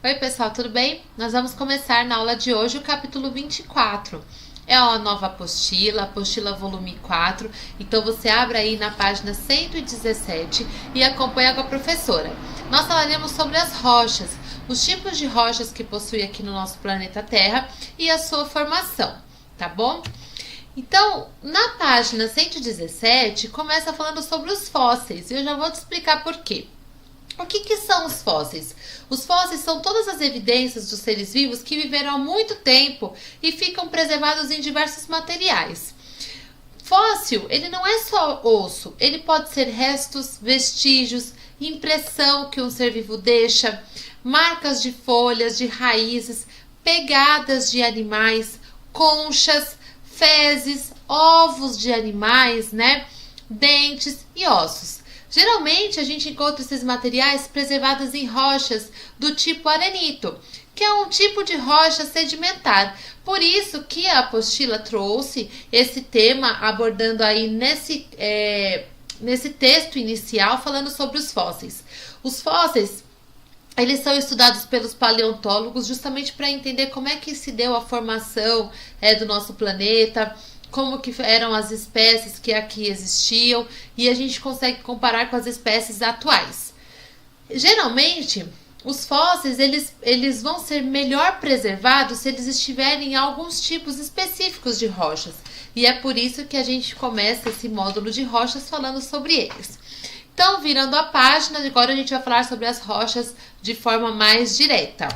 Oi pessoal, tudo bem? Nós vamos começar na aula de hoje o capítulo 24. É uma nova apostila, apostila volume 4. Então você abre aí na página 117 e acompanha com a professora. Nós falaremos sobre as rochas, os tipos de rochas que possui aqui no nosso planeta Terra e a sua formação, tá bom? Então, na página 117, começa falando sobre os fósseis. E eu já vou te explicar por quê. O que são os fósseis? Os fósseis são todas as evidências dos seres vivos que viveram há muito tempo e ficam preservados em diversos materiais. Fóssil, ele não é só osso, ele pode ser restos, vestígios, impressão que um ser vivo deixa, marcas de folhas, de raízes, pegadas de animais, conchas, fezes, ovos de animais, né? Dentes e ossos. Geralmente a gente encontra esses materiais preservados em rochas do tipo arenito, que é um tipo de rocha sedimentar. Por isso que a apostila trouxe esse tema, abordando aí nesse texto inicial, falando sobre os fósseis. Os fósseis, eles são estudados pelos paleontólogos justamente para entender como é que se deu a formação do nosso planeta, como que eram as espécies que aqui existiam, e a gente consegue comparar com as espécies atuais. Geralmente, os fósseis eles vão ser melhor preservados se eles estiverem em alguns tipos específicos de rochas. E é por isso que a gente começa esse módulo de rochas falando sobre eles. Então, virando a página, agora a gente vai falar sobre as rochas de forma mais direta.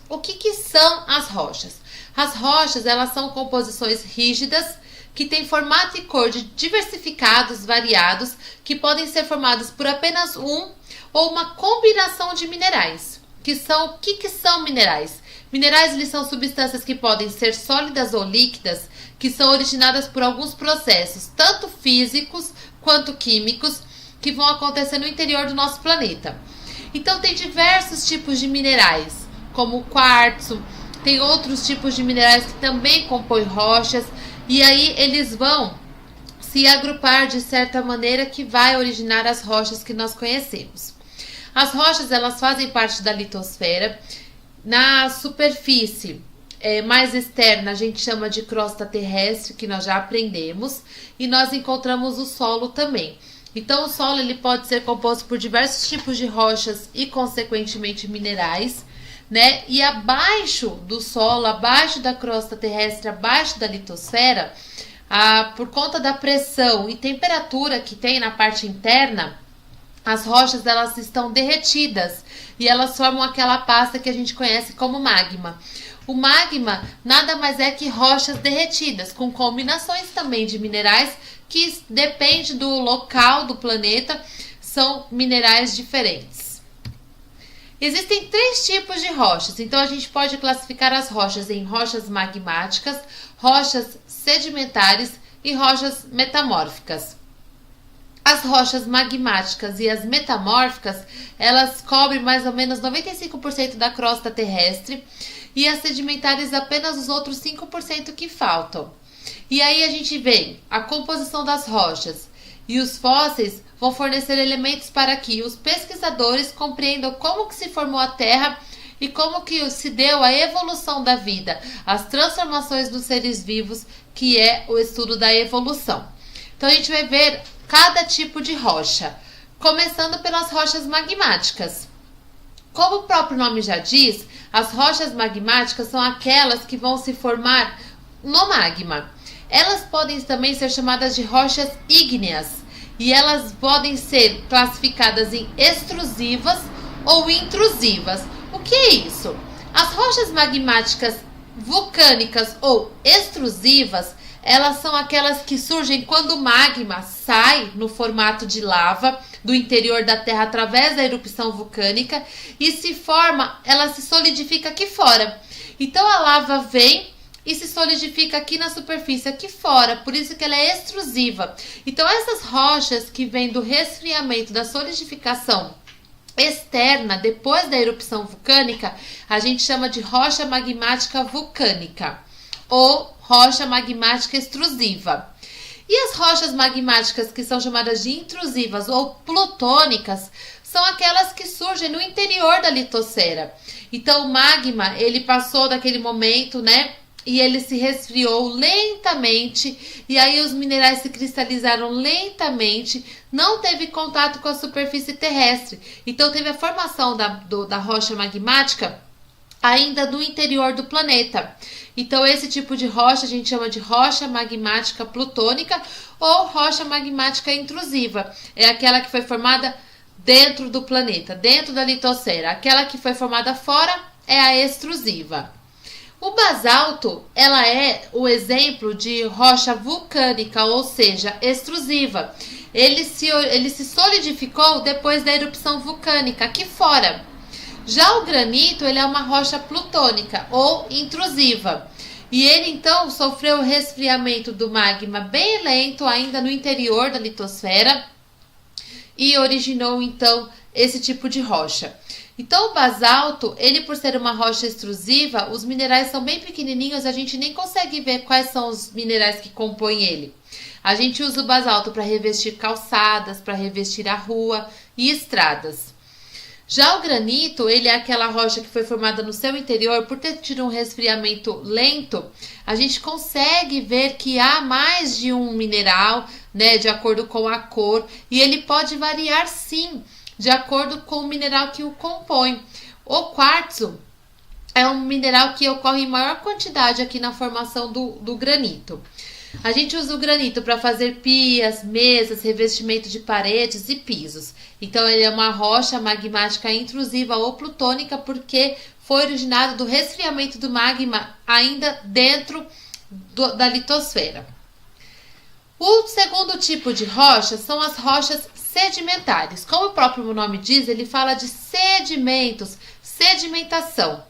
O que são as rochas? As rochas, elas são composições rígidas que têm formato e cor de diversificados, variados, que podem ser formados por apenas um ou uma combinação de minerais. O que são minerais? Minerais, eles são substâncias que podem ser sólidas ou líquidas, que são originadas por alguns processos, tanto físicos quanto químicos, que vão acontecer no interior do nosso planeta. Então, tem diversos tipos de minerais, como o quartzo. Tem outros tipos de minerais que também compõem rochas, e aí eles vão se agrupar de certa maneira que vai originar as rochas que nós conhecemos. As rochas, elas fazem parte da litosfera. Na superfície mais externa a gente chama de crosta terrestre, que nós já aprendemos, e nós encontramos o solo também. Então o solo ele pode ser composto por diversos tipos de rochas e consequentemente minerais, né? E abaixo do solo, abaixo da crosta terrestre, abaixo da litosfera, por conta da pressão e temperatura que tem na parte interna, as rochas elas estão derretidas e elas formam aquela pasta que a gente conhece como magma. O magma nada mais é que rochas derretidas, com combinações também de minerais que depende do local do planeta, são minerais diferentes. Existem 3 tipos de rochas, então a gente pode classificar as rochas em rochas magmáticas, rochas sedimentares e rochas metamórficas. As rochas magmáticas e as metamórficas, elas cobrem mais ou menos 95% da crosta terrestre, e as sedimentares apenas os outros 5% que faltam. E aí a gente vê a composição das rochas, e os fósseis vão fornecer elementos para que os pesquisadores compreendam como que se formou a Terra e como que se deu a evolução da vida, as transformações dos seres vivos, que é o estudo da evolução. Então a gente vai ver cada tipo de rocha, começando pelas rochas magmáticas. Como o próprio nome já diz, as rochas magmáticas são aquelas que vão se formar no magma. Elas podem também ser chamadas de rochas ígneas, e elas podem ser classificadas em extrusivas ou intrusivas. O que é isso? As rochas magmáticas vulcânicas ou extrusivas, elas são aquelas que surgem quando o magma sai no formato de lava do interior da Terra através da erupção vulcânica e ela se solidifica aqui fora. Então a lava vem e se solidifica aqui na superfície, aqui fora, por isso que ela é extrusiva. Então essas rochas que vêm do resfriamento, da solidificação externa, depois da erupção vulcânica, a gente chama de rocha magmática vulcânica ou rocha magmática extrusiva. E as rochas magmáticas que são chamadas de intrusivas ou plutônicas são aquelas que surgem no interior da litosfera. Então o magma, ele passou daquele momento, né? E ele se resfriou lentamente, e aí os minerais se cristalizaram lentamente, não teve contato com a superfície terrestre. Então teve a formação da rocha magmática ainda no interior do planeta. Então esse tipo de rocha a gente chama de rocha magmática plutônica ou rocha magmática intrusiva. É aquela que foi formada dentro do planeta, dentro da litosfera. Aquela que foi formada fora é a extrusiva. O basalto, ela é o exemplo de rocha vulcânica, ou seja, extrusiva. Ele se solidificou depois da erupção vulcânica aqui fora. Já o granito, ele é uma rocha plutônica ou intrusiva. E ele então sofreu o resfriamento do magma bem lento, ainda no interior da litosfera, e originou então esse tipo de rocha. Então o basalto, ele por ser uma rocha extrusiva, os minerais são bem pequenininhos, a gente nem consegue ver quais são os minerais que compõem ele. A gente usa o basalto para revestir calçadas, para revestir a rua e estradas. Já o granito, ele é aquela rocha que foi formada no seu interior, por ter tido um resfriamento lento, a gente consegue ver que há mais de um mineral, né, de acordo com a cor, e ele pode variar sim, de acordo com o mineral que o compõe. O quartzo é um mineral que ocorre em maior quantidade aqui na formação do granito. A gente usa o granito para fazer pias, mesas, revestimento de paredes e pisos. Então ele é uma rocha magmática intrusiva ou plutônica porque foi originado do resfriamento do magma ainda dentro da litosfera. O segundo tipo de rocha são as rochas sedimentares. Como o próprio nome diz, ele fala de sedimentos, sedimentação.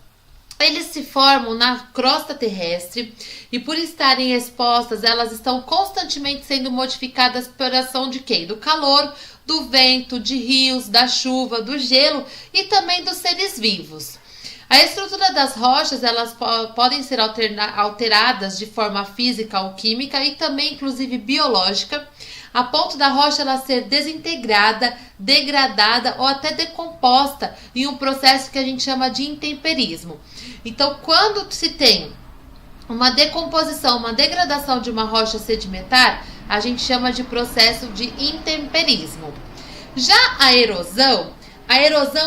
Eles se formam na crosta terrestre e por estarem expostas, elas estão constantemente sendo modificadas por ação de quem? Do calor, do vento, de rios, da chuva, do gelo e também dos seres vivos. A estrutura das rochas, elas podem ser alteradas de forma física ou química e também inclusive biológica, a ponto da rocha ela ser desintegrada, degradada ou até decomposta em um processo que a gente chama de intemperismo. Então, quando se tem uma decomposição, uma degradação de uma rocha sedimentar, a gente chama de processo de intemperismo. Já a erosão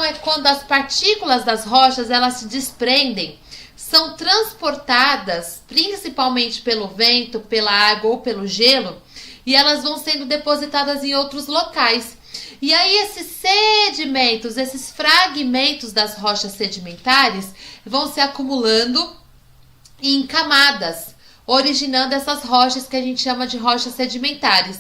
é quando as partículas das rochas elas se desprendem, são transportadas principalmente pelo vento, pela água ou pelo gelo, e elas vão sendo depositadas em outros locais. E aí esses sedimentos, esses fragmentos das rochas sedimentares vão se acumulando em camadas, originando essas rochas que a gente chama de rochas sedimentares.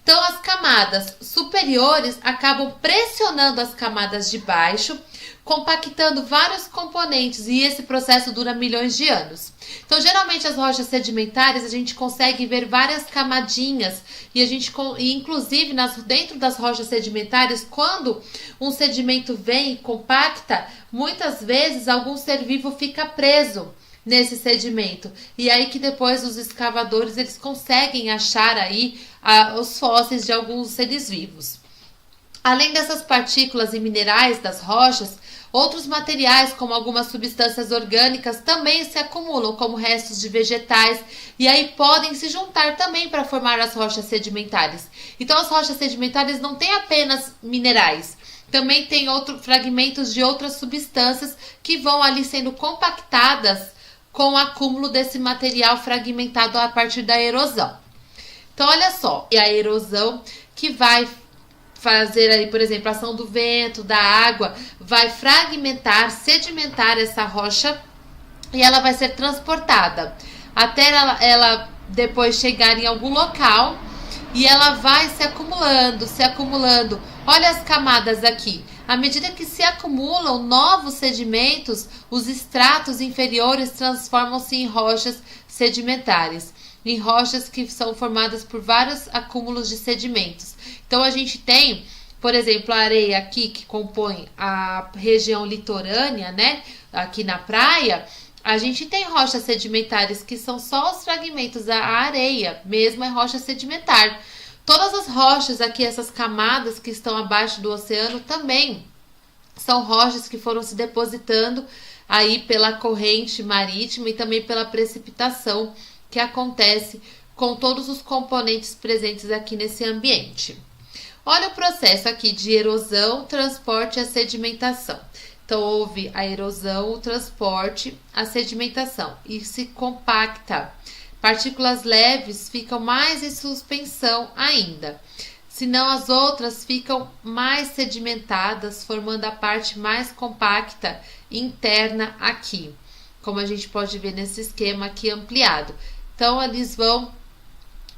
Então as camadas superiores acabam pressionando as camadas de baixo, compactando vários componentes e esse processo dura milhões de anos. Então geralmente as rochas sedimentares a gente consegue ver várias camadinhas e a gente inclusive dentro das rochas sedimentares, quando um sedimento vem e compacta, muitas vezes algum ser vivo fica preso nesse sedimento. E aí que depois os escavadores eles conseguem achar aí os fósseis de alguns seres vivos. Além dessas partículas e minerais das rochas, outros materiais, como algumas substâncias orgânicas, também se acumulam, como restos de vegetais, e aí podem se juntar também para formar as rochas sedimentares. Então as rochas sedimentares não têm apenas minerais, também tem fragmentos de outras substâncias que vão ali sendo compactadas com o acúmulo desse material fragmentado a partir da erosão. Então, olha só, é a erosão que vai fazer aí, por exemplo, a ação do vento, da água, vai fragmentar, sedimentar essa rocha e ela vai ser transportada até ela depois chegar em algum local e ela vai se acumulando, se acumulando. Olha as camadas aqui. À medida que se acumulam novos sedimentos, os estratos inferiores transformam-se em rochas sedimentares, em rochas que são formadas por vários acúmulos de sedimentos. Então a gente tem, por exemplo, a areia aqui que compõe a região litorânea, né? Aqui na praia, a gente tem rochas sedimentares que são só os fragmentos da areia, mesmo é rocha sedimentar. Todas as rochas aqui, essas camadas que estão abaixo do oceano também são rochas que foram se depositando aí pela corrente marítima e também pela precipitação que acontece com todos os componentes presentes aqui nesse ambiente. Olha o processo aqui de erosão, transporte e a sedimentação. Então, houve a erosão, o transporte, a sedimentação e se compacta. Partículas leves ficam mais em suspensão ainda, senão as outras ficam mais sedimentadas, formando a parte mais compacta interna aqui, como a gente pode ver nesse esquema aqui ampliado. Então, eles vão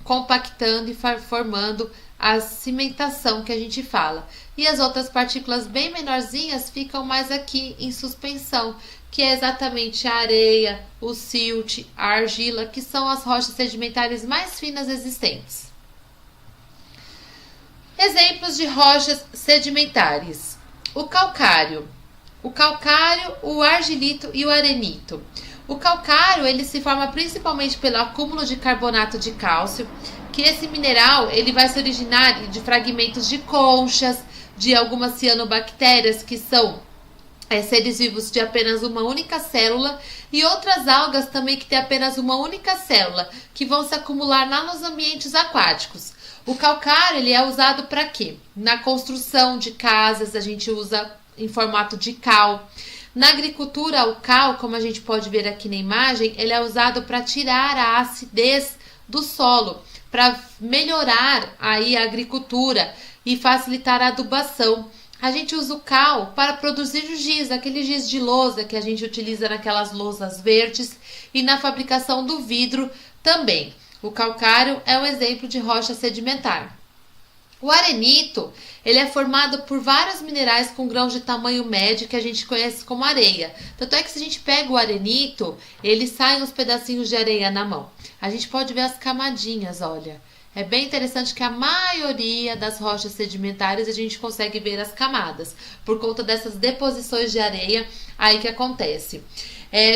compactando e formando a cimentação que a gente fala. E as outras partículas bem menorzinhas ficam mais aqui em suspensão, que é exatamente a areia, o silt, a argila, que são as rochas sedimentares mais finas existentes. Exemplos de rochas sedimentares: o calcário, o argilito e o arenito. O calcário ele se forma principalmente pelo acúmulo de carbonato de cálcio, que esse mineral ele vai se originar de fragmentos de conchas, de algumas cianobactérias, que são seres vivos de apenas uma única célula, e outras algas também que têm apenas uma única célula, que vão se acumular lá nos ambientes aquáticos. O calcário ele é usado para quê? Na construção de casas, a gente usa em formato de cal. Na agricultura, o cal, como a gente pode ver aqui na imagem, ele é usado para tirar a acidez do solo, para melhorar aí a agricultura e facilitar a adubação. A gente usa o cal para produzir o giz, aquele giz de lousa que a gente utiliza naquelas lousas verdes, e na fabricação do vidro também. O calcário é um exemplo de rocha sedimentar. O arenito, ele é formado por vários minerais com grãos de tamanho médio que a gente conhece como areia. Tanto é que se a gente pega o arenito, ele sai uns pedacinhos de areia na mão. A gente pode ver as camadinhas, olha. É bem interessante que a maioria das rochas sedimentares a gente consegue ver as camadas, por conta dessas deposições de areia aí que acontece.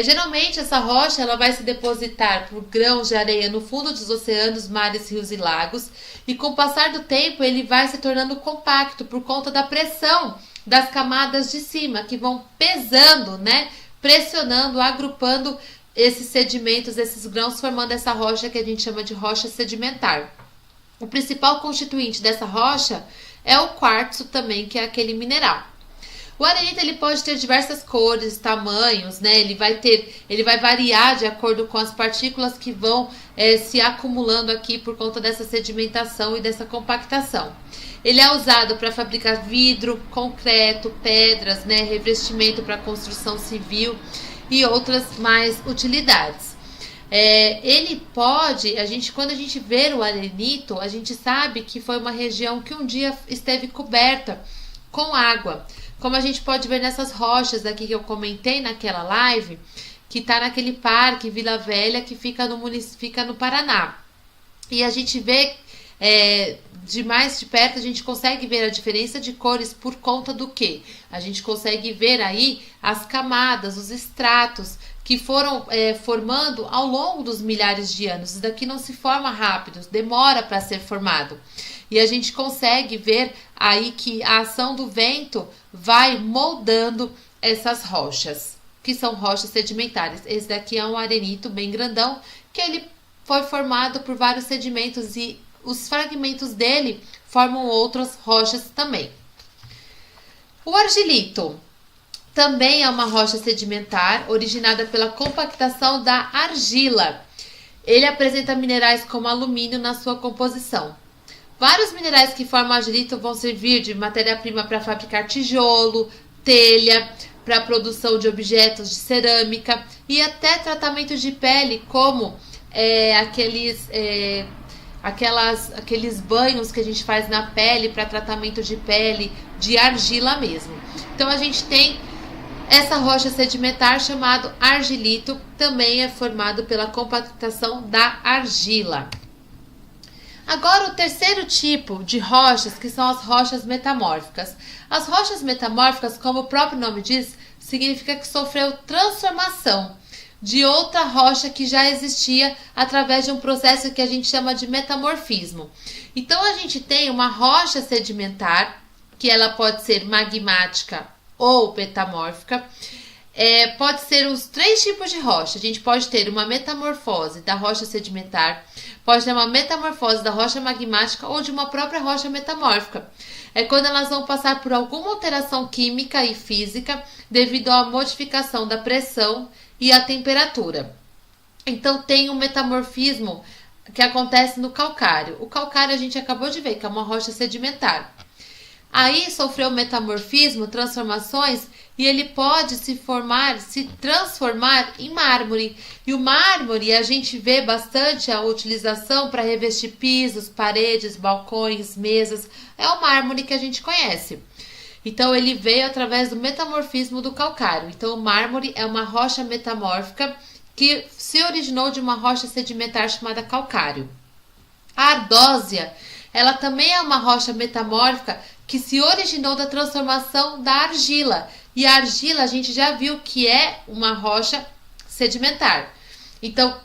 Geralmente essa rocha ela vai se depositar por grãos de areia no fundo dos oceanos, mares, rios e lagos, e com o passar do tempo ele vai se tornando compacto por conta da pressão das camadas de cima, que vão pesando, né, pressionando, agrupando esses sedimentos, esses grãos, formando essa rocha que a gente chama de rocha sedimentar. O principal constituinte dessa rocha é o quartzo também, que é aquele mineral. O arenito ele pode ter diversas cores, tamanhos, né? Ele vai variar de acordo com as partículas que vão se acumulando aqui por conta dessa sedimentação e dessa compactação. Ele é usado para fabricar vidro, concreto, pedras, né? Revestimento para construção civil e outras mais utilidades. Quando a gente vê o arenito, a gente sabe que foi uma região que um dia esteve coberta com água. Como a gente pode ver nessas rochas aqui que eu comentei naquela live, que está naquele parque Vila Velha que fica no Paraná. E a gente vê de mais de perto, a gente consegue ver a diferença de cores por conta do quê? A gente consegue ver aí as camadas, os estratos que foram formando ao longo dos milhares de anos. Isso daqui não se forma rápido, demora para ser formado. E a gente consegue ver aí que a ação do vento vai moldando essas rochas, que são rochas sedimentares. Esse daqui é um arenito bem grandão, que ele foi formado por vários sedimentos e os fragmentos dele formam outras rochas também. O argilito também é uma rocha sedimentar originada pela compactação da argila. Ele apresenta minerais como alumínio na sua composição. Vários minerais que formam argilito vão servir de matéria-prima para fabricar tijolo, telha, para a produção de objetos de cerâmica e até tratamento de pele, como aqueles banhos que a gente faz na pele para tratamento de pele, de argila mesmo. Então a gente tem essa rocha sedimentar chamado argilito, também é formado pela compactação da argila. Agora o terceiro tipo de rochas, que são as rochas metamórficas. As rochas metamórficas, como o próprio nome diz, significa que sofreu transformação de outra rocha que já existia através de um processo que a gente chama de metamorfismo. Então a gente tem uma rocha sedimentar, que ela pode ser magmática ou metamórfica. Pode ser os 3 tipos de rocha. A gente pode ter uma metamorfose da rocha sedimentar, pode ter uma metamorfose da rocha magmática ou de uma própria rocha metamórfica. É quando elas vão passar por alguma alteração química e física devido à modificação da pressão e à temperatura. Então tem um metamorfismo que acontece no calcário. O calcário a gente acabou de ver que é uma rocha sedimentar. Aí sofreu metamorfismo, transformações, e ele pode se transformar em mármore. E o mármore a gente vê bastante a utilização para revestir pisos, paredes, balcões, mesas. É o mármore que a gente conhece. Então ele veio através do metamorfismo do calcário. Então o mármore é uma rocha metamórfica que se originou de uma rocha sedimentar chamada calcário. A ardósia, ela também é uma rocha metamórfica que se originou da transformação da argila. E a argila a gente já viu que é uma rocha sedimentar. Então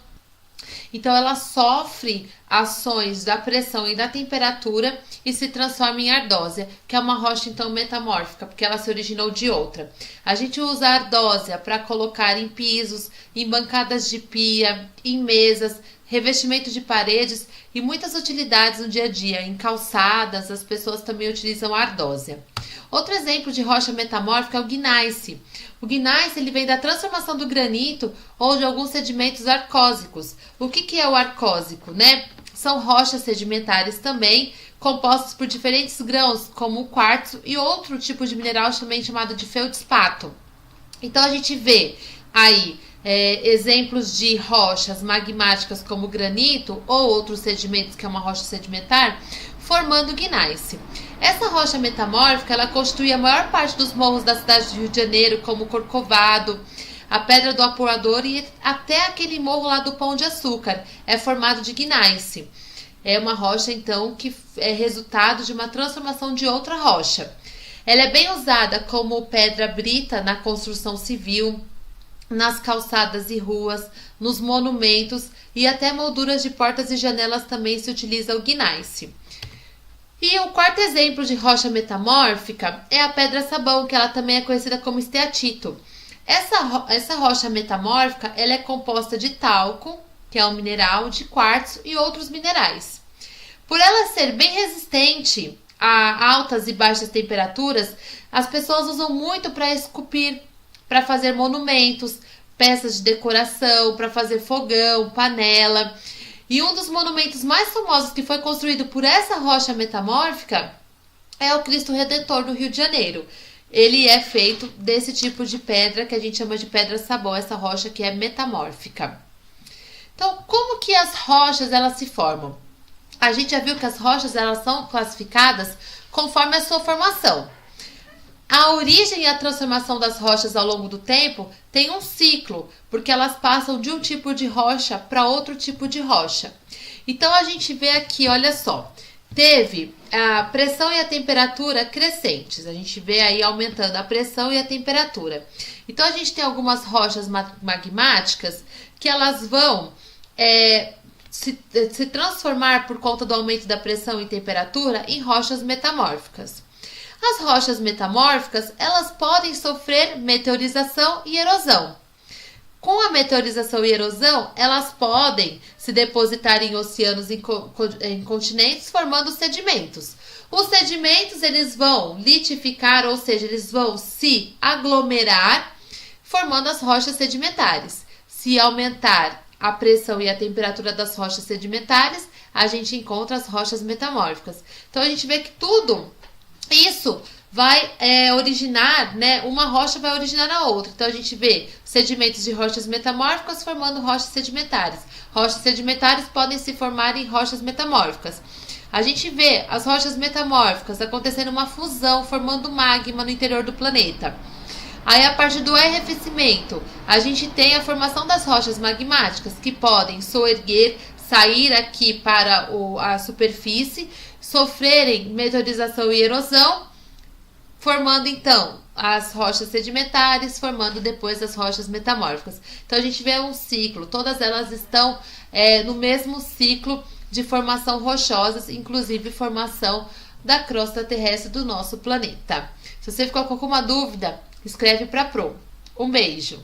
ela sofre ações da pressão e da temperatura e se transforma em ardósia, que é uma rocha então metamórfica, porque ela se originou de outra. A gente usa a ardósia para colocar em pisos, em bancadas de pia, em mesas, revestimento de paredes e muitas utilidades no dia a dia. Em calçadas, as pessoas também utilizam a ardósia. Outro exemplo de rocha metamórfica é o gneiss. O gneiss ele vem da transformação do granito ou de alguns sedimentos arcósicos. O que é o arcósico, né? São rochas sedimentares também, compostas por diferentes grãos, como o quartzo e outro tipo de mineral também chamado de feldspato. Então a gente vê aí exemplos de rochas magmáticas como granito ou outros sedimentos, que é uma rocha sedimentar, formando gneiss. Essa rocha metamórfica ela constitui a maior parte dos morros da cidade do Rio de Janeiro, como o Corcovado, a Pedra do Apurador e até aquele morro lá do Pão de Açúcar é formado de gneiss. É uma rocha então que é resultado de uma transformação de outra rocha. Ela é bem usada como pedra brita na construção civil, nas calçadas e ruas, nos monumentos e até molduras de portas e janelas também se utiliza o gneiss. E o quarto exemplo de rocha metamórfica é a pedra-sabão, que ela também é conhecida como esteatito. Essa rocha metamórfica ela é composta de talco, que é um mineral, de quartzo e outros minerais. Por ela ser bem resistente a altas e baixas temperaturas, as pessoas usam muito para esculpir, para fazer monumentos, peças de decoração, para fazer fogão, panela. E um dos monumentos mais famosos que foi construído por essa rocha metamórfica é o Cristo Redentor no Rio de Janeiro. Ele é feito desse tipo de pedra que a gente chama de pedra-sabão, essa rocha que é metamórfica. Então, como que as rochas elas se formam? A gente já viu que as rochas elas são classificadas conforme a sua formação. A origem e a transformação das rochas ao longo do tempo tem um ciclo, porque elas passam de um tipo de rocha para outro tipo de rocha. Então a gente vê aqui, olha só, teve a pressão e a temperatura crescentes. A gente vê aí aumentando a pressão e a temperatura. Então a gente tem algumas rochas magmáticas que elas vão se transformar por conta do aumento da pressão e temperatura em rochas metamórficas. As rochas metamórficas, elas podem sofrer meteorização e erosão. Com a meteorização e erosão, elas podem se depositar em oceanos e em continentes, formando sedimentos. Os sedimentos, eles vão litificar, ou seja, eles vão se aglomerar, formando as rochas sedimentares. Se aumentar a pressão e a temperatura das rochas sedimentares, a gente encontra as rochas metamórficas. Então, a gente vê que tudo isso vai originar, né? Uma rocha vai originar a outra. Então a gente vê sedimentos de rochas metamórficas formando rochas sedimentares. Rochas sedimentares podem se formar em rochas metamórficas. A gente vê as rochas metamórficas acontecendo uma fusão, formando magma no interior do planeta. Aí, a partir do arrefecimento, a gente tem a formação das rochas magmáticas que podem soerguer, sair aqui para a superfície, sofrerem meteorização e erosão, formando então as rochas sedimentares, formando depois as rochas metamórficas. Então a gente vê um ciclo, todas elas estão no mesmo ciclo de formação rochosas, inclusive formação da crosta terrestre do nosso planeta. Se você ficou com alguma dúvida, escreve para Pro. Um beijo!